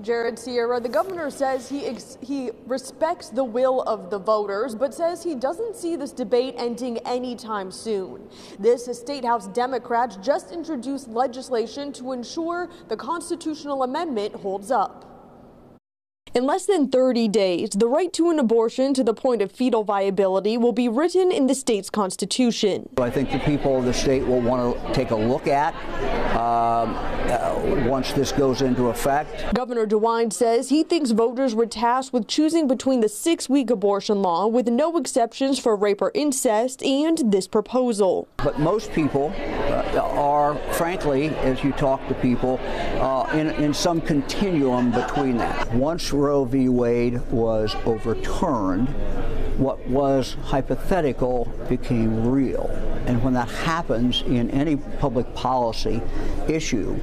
Jared Sierra, the governor says he respects the will of the voters, but says he doesn't see this debate ending anytime soon. This State House Democrats just introduced legislation to ensure the constitutional amendment holds up. In less than 30 days, the right to an abortion to the point of fetal viability will be written in the state's constitution. I think the people of the state will want to take a look at once this goes into effect. Governor DeWine says he thinks voters were tasked with choosing between the 6-week abortion law with no exceptions for rape or incest and this proposal. But most people are, frankly, as you talk to people, in some continuum between that. Once Roe v. Wade was overturned, what was hypothetical became real. And when that happens in any public policy issue,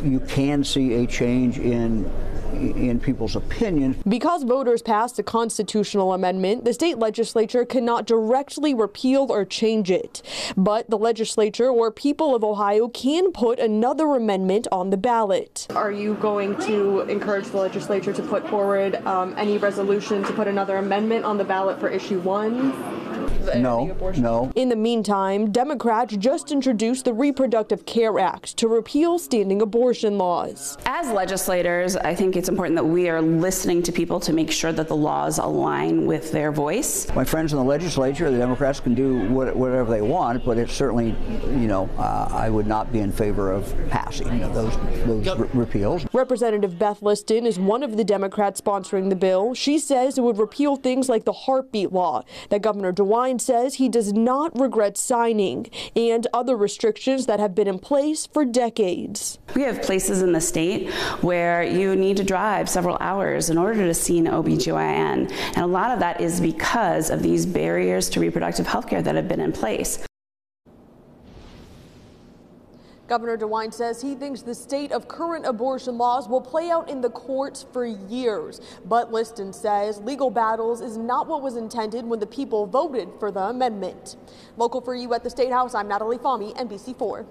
you can see a change in people's opinions. Because voters passed a constitutional amendment, the state legislature cannot directly repeal or change it. But the legislature or people of Ohio can put another amendment on the ballot. Are you going to encourage the legislature to put forward any resolution to put another amendment on the ballot for issue 1? No. In the meantime, Democrats just introduced the Reproductive Care Act to repeal standing abortion laws. As legislators, I think it's important that we are listening to people to make sure that the laws align with their voice. My friends in the legislature, the Democrats can do whatever they want, but it's certainly, I would not be in favor of passing those repeals. Representative Beth Liston is one of the Democrats sponsoring the bill. She says it would repeal things like the heartbeat law that Governor DeWine says he does not regret signing, and other restrictions that have been in place for decades. We have places in the state where you need to drive several hours in order to see an OBGYN, and a lot of that is because of these barriers to reproductive health care that have been in place. Governor DeWine says he thinks the state of current abortion laws will play out in the courts for years. But Liston says legal battles is not what was intended when the people voted for the amendment. Local for you at the State House, I'm Natalie Fahmy, NBC4.